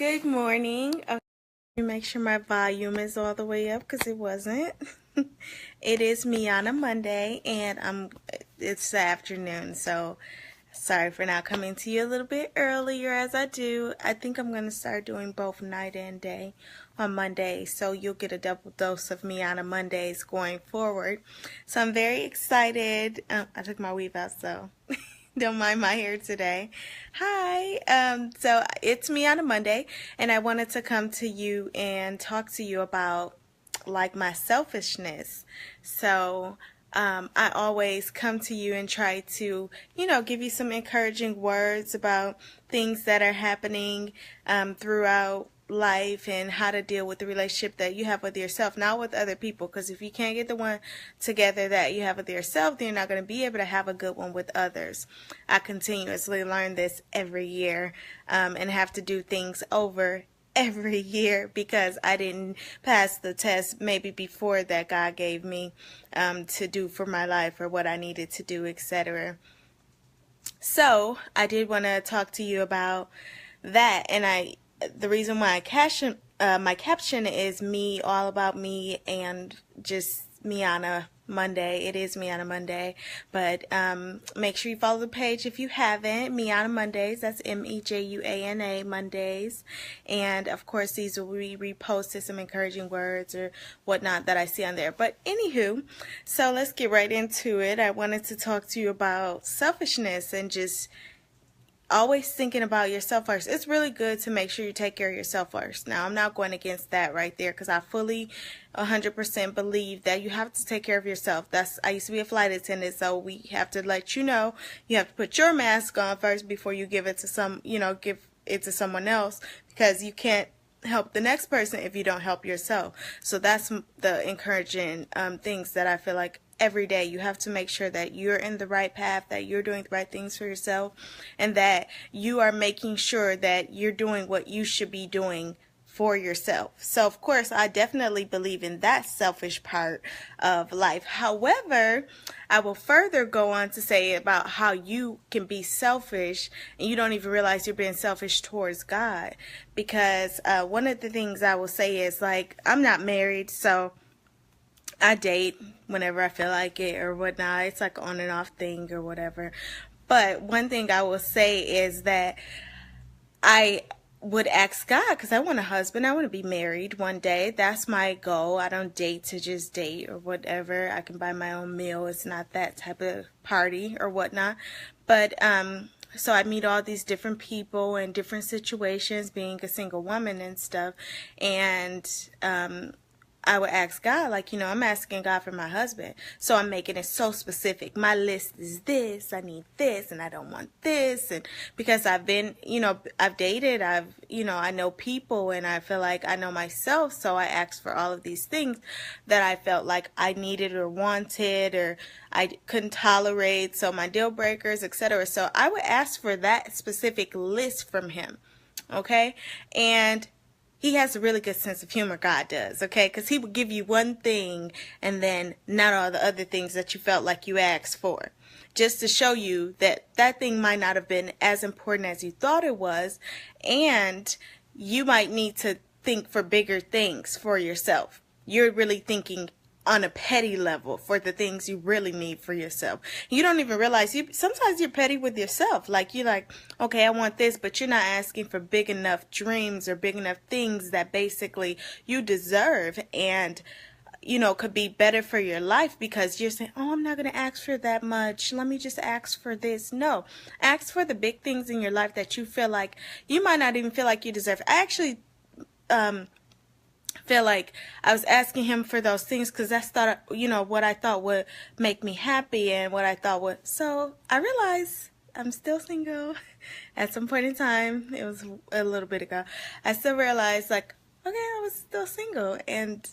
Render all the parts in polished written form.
Good morning. Okay, let me make sure my volume is all the way up because it wasn't. It is Miana Monday, and it's the afternoon, so sorry for not coming to you a little bit earlier as I do. I think I'm going to start doing both night and day on Monday, so you'll get a double dose of Miana Mondays going forward. So I'm very excited. I took my weave out, so don't mind my hair today. Hi. So it's Miana Monday, and I wanted to come to you and talk to you about like my selfishness. So I always come to you and try to, give you some encouraging words about things that are happening throughout life and how to deal with the relationship that you have with yourself, not with other people. Because if you can't get the one together that you have with yourself, then you're not going to be able to have a good one with others. I continuously learn this every year and have to do things over every year because I didn't pass the test maybe before that God gave me to do for my life or what I needed to do, etc. So I did want to talk to you about that, and the reason why my caption is me, all about me, and just Miana Monday. It is Miana Monday, but make sure you follow the page if you haven't. Miana Mondays, that's Mejuana Mondays, and of course these will be reposted, some encouraging words or whatnot that I see on there. But anywho, so let's get right into it. I wanted to talk to you about selfishness and just always thinking about yourself first. It's really good to make sure you take care of yourself first. Now, I'm not going against that right there because I fully 100% believe that you have to take care of yourself. I used to be a flight attendant, so we have to let you know you have to put your mask on first before you give it to give it to someone else, because you can't help the next person if you don't help yourself. So that's the encouraging things that I feel like every day you have to make sure that you're in the right path, that you're doing the right things for yourself, and that you are making sure that you're doing what you should be doing for yourself. So of course I definitely believe in that selfish part of life. However, I will further go on to say about how you can be selfish and you don't even realize you're being selfish towards God. Because one of the things I will say is, like, I'm not married, so I date whenever I feel like it or whatnot. It's like on and off thing or whatever. But one thing I will say is that I would ask God, because I want a husband. I want to be married one day. That's my goal. I don't date to just date or whatever. I can buy my own meal. It's not that type of party or whatnot. But so I meet all these different people in different situations, being a single woman and stuff. And I would ask God, like, I'm asking God for my husband. So I'm making it so specific. My list is this, I need this, and I don't want this. And because I've been, I've dated, I know people, and I feel like I know myself. So I asked for all of these things that I felt like I needed or wanted or I couldn't tolerate. So my deal breakers, etc. So I would ask for that specific list from him. Okay. And he has a really good sense of humor, God does, okay? Because he would give you one thing and then not all the other things that you felt like you asked for, just to show you that that thing might not have been as important as you thought it was, and you might need to think for bigger things for yourself. You're really thinking on a petty level for the things you really need for yourself. You don't even realize sometimes you're petty with yourself. Like, you're like, okay, I want this, but you're not asking for big enough dreams or big enough things that basically you deserve and could be better for your life, because you're saying, oh, I'm not going to ask for that much. Let me just ask for this. No, ask for the big things in your life that you feel like you might not even feel like you deserve. I actually feel like I was asking him for those things because that's what I thought would make me happy and what I thought would. So I realized I'm still single. At some point in time, it was a little bit ago, I still realized, like, okay, I was still single, and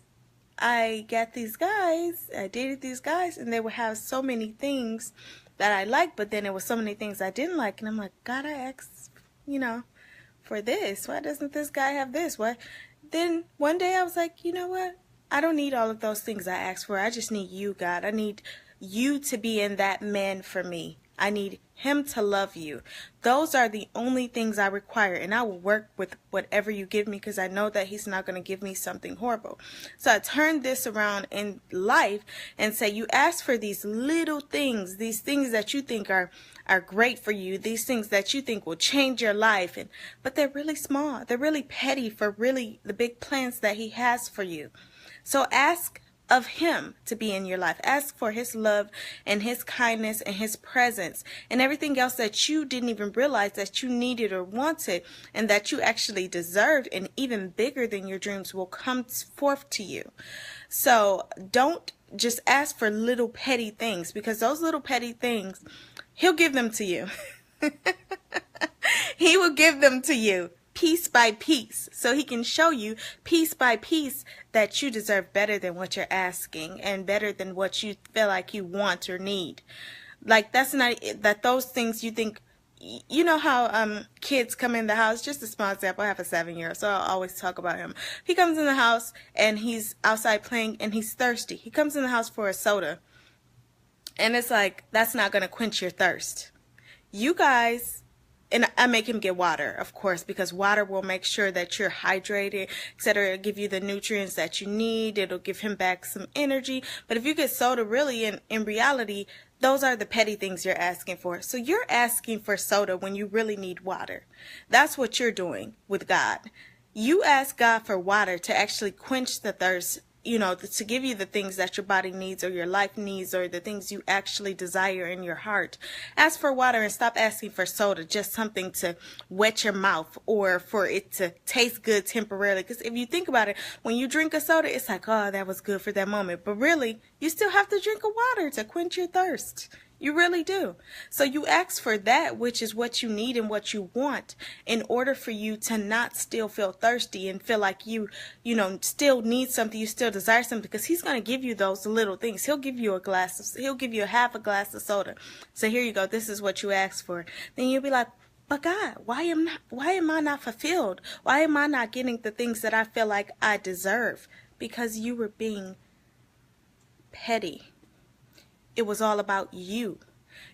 I got these guys, I dated these guys, and they would have so many things that I liked, but then there was so many things I didn't like, and I'm like, God, I asked, for this. Why doesn't this guy have this? What? Then one day I was like, you know what? I don't need all of those things I asked for. I just need you, God. I need you to be in that man for me. I need him to love you. Those are the only things I require, and I will work with whatever you give me because I know that he's not going to give me something horrible. So I turn this around in life and say, you ask for these little things, these things that you think are great for you, these things that you think will change your life, but they're really small. They're really petty for really the big plans that he has for you. So ask of him to be in your life. Ask for his love and his kindness and his presence and everything else that you didn't even realize that you needed or wanted and that you actually deserved, and even bigger than your dreams will come forth to you. So don't just ask for little petty things, because those little petty things, he'll give them to you. He will give them to you piece by piece, so he can show you piece by piece that you deserve better than what you're asking and better than what you feel like you want or need. Like, that's not that those things you think, you know how kids come in the house, just a small example, I have a 7-year-old, so I'll always talk about him. He comes in the house and he's outside playing and he's thirsty. He comes in the house for a soda, and it's like, that's not going to quench your thirst. You guys, and I make him get water, of course, because water will make sure that you're hydrated, etc. It'll give you the nutrients that you need. It'll give him back some energy. But if you get soda, really, in reality, those are the petty things you're asking for. So you're asking for soda when you really need water. That's what you're doing with God. You ask God for water to actually quench the thirst, to give you the things that your body needs or your life needs or the things you actually desire in your heart. Ask for water and stop asking for soda, just something to wet your mouth or for it to taste good temporarily. Because if you think about it, when you drink a soda, it's like, oh, that was good for that moment. But really, you still have to drink a water to quench your thirst. You really do. So you ask for that, which is what you need and what you want, in order for you to not still feel thirsty and feel like you still need something, you still desire something, because he's going to give you those little things. He'll give you he'll give you half a glass of soda. So here you go. This is what you asked for. Then you'll be like, but God, why am I not fulfilled? Why am I not getting the things that I feel like I deserve? Because you were being petty. It was all about you.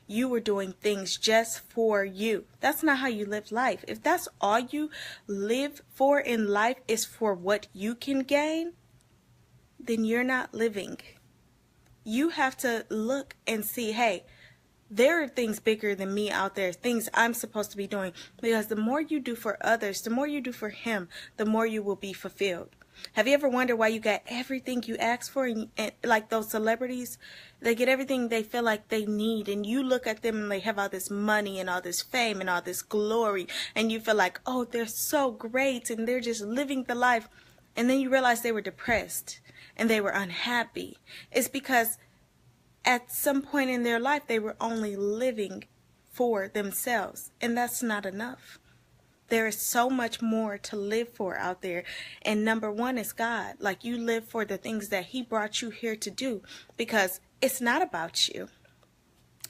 You were doing things just for you. That's not how you live life. If that's all you live for in life is for what you can gain, then you're not living. You have to look and see, hey, there are things bigger than me out there, things I'm supposed to be doing. Because the more you do for others, the more you do for him, the more you will be fulfilled. Have you ever wondered why you got everything you asked for? And like those celebrities, they get everything they feel like they need. And you look at them and they have all this money and all this fame and all this glory. And you feel like, oh, they're so great and they're just living the life. And then you realize they were depressed and they were unhappy. It's because at some point in their life, they were only living for themselves. And that's not enough. There is so much more to live for out there. And number one is God. Like, you live for the things that he brought you here to do, because it's not about you.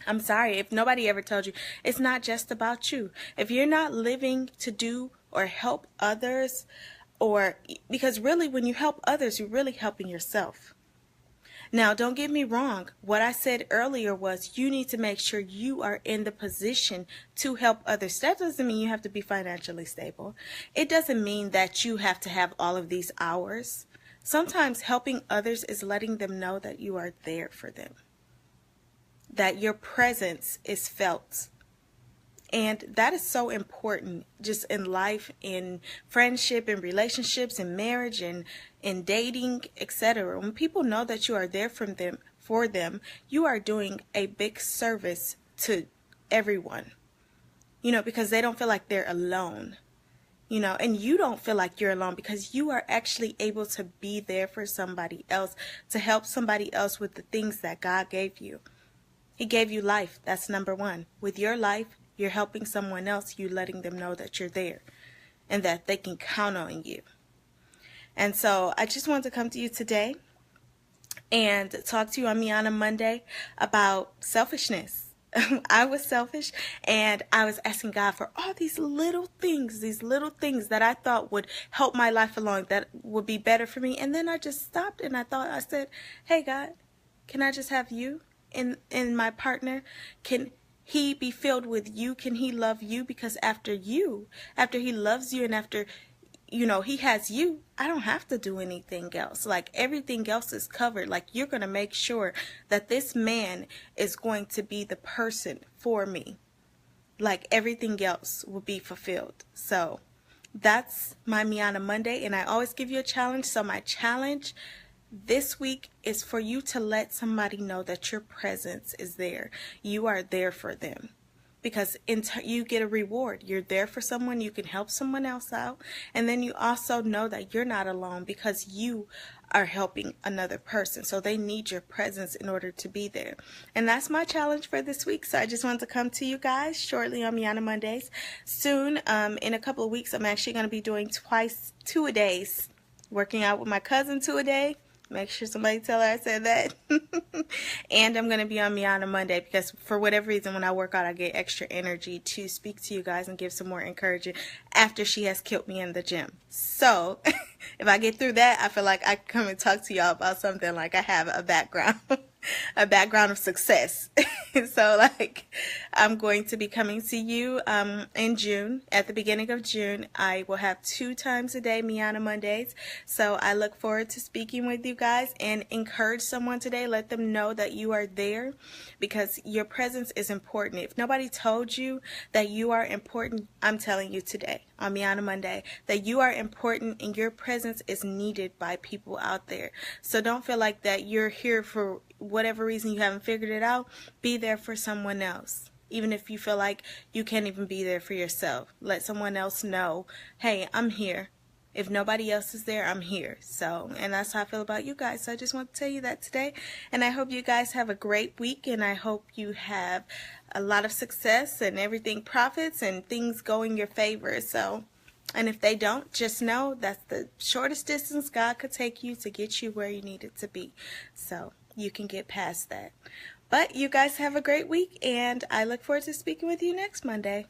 I'm sorry if nobody ever told you. It's not just about you. If you're not living to do or help others, because really when you help others, you're really helping yourself. Now, don't get me wrong. What I said earlier was you need to make sure you are in the position to help others. That doesn't mean you have to be financially stable. It doesn't mean that you have to have all of these hours. Sometimes helping others is letting them know that you are there for them, that your presence is felt. And that is so important just in life, in friendship, in relationships, in marriage, and in dating, etc. When people know that you are there for them, you are doing a big service to everyone, because they don't feel like they're alone, and you don't feel like you're alone because you are actually able to be there for somebody else, to help somebody else with the things that God gave you. He gave you life. That's number one. With your life, you're helping someone else. You're letting them know that you're there and that they can count on you. And so I just wanted to come to you today and talk to you on Me on a Monday about selfishness. I was selfish, and I was asking God for all these little things that I thought would help my life along, that would be better for me. And then I just stopped and I said, hey God, can I just have you in my partner? he be filled with you? Can he love you? Because after he loves you and after, he has you, I don't have to do anything else. Like, everything else is covered. Like, you're going to make sure that this man is going to be the person for me. Like, everything else will be fulfilled. So that's my Miana Monday, and I always give you a challenge. So my challenge this week is for you to let somebody know that your presence is there. You are there for them. Because you get a reward. You're there for someone. You can help someone else out. And then you also know that you're not alone because you are helping another person. So they need your presence in order to be there. And that's my challenge for this week. So I just wanted to come to you guys shortly on Miana Mondays. Soon, in a couple of weeks, I'm actually going to be doing 2-a-days. Working out with my cousin 2-a-day. Make sure somebody tell her I said that. And I'm going to be on Miana Monday because for whatever reason when I work out I get extra energy to speak to you guys and give some more encouragement after she has killed me in the gym. So if I get through that, I feel like I can come and talk to y'all about something like I have a background. A background of success. So like I'm going to be coming to you in June. At the beginning of June, I will have 2 times a day Miana Mondays. So I look forward to speaking with you guys and encourage someone today. Let them know that you are there because your presence is important. If nobody told you that you are important, I'm telling you today on Miana Monday that you are important and your presence is needed by people out there. So don't feel like that you're here for whatever reason you haven't figured it out. Be there for someone else. Even if you feel like you can't even be there for yourself. Let someone else know, hey, I'm here. If nobody else is there, I'm here. So, and that's how I feel about you guys. So I just want to tell you that today. And I hope you guys have a great week. And I hope you have a lot of success and everything profits and things go in your favor. So, and if they don't, just know that's the shortest distance God could take you to get you where you need it to be. So you can get past that. But you guys have a great week, and I look forward to speaking with you next Monday.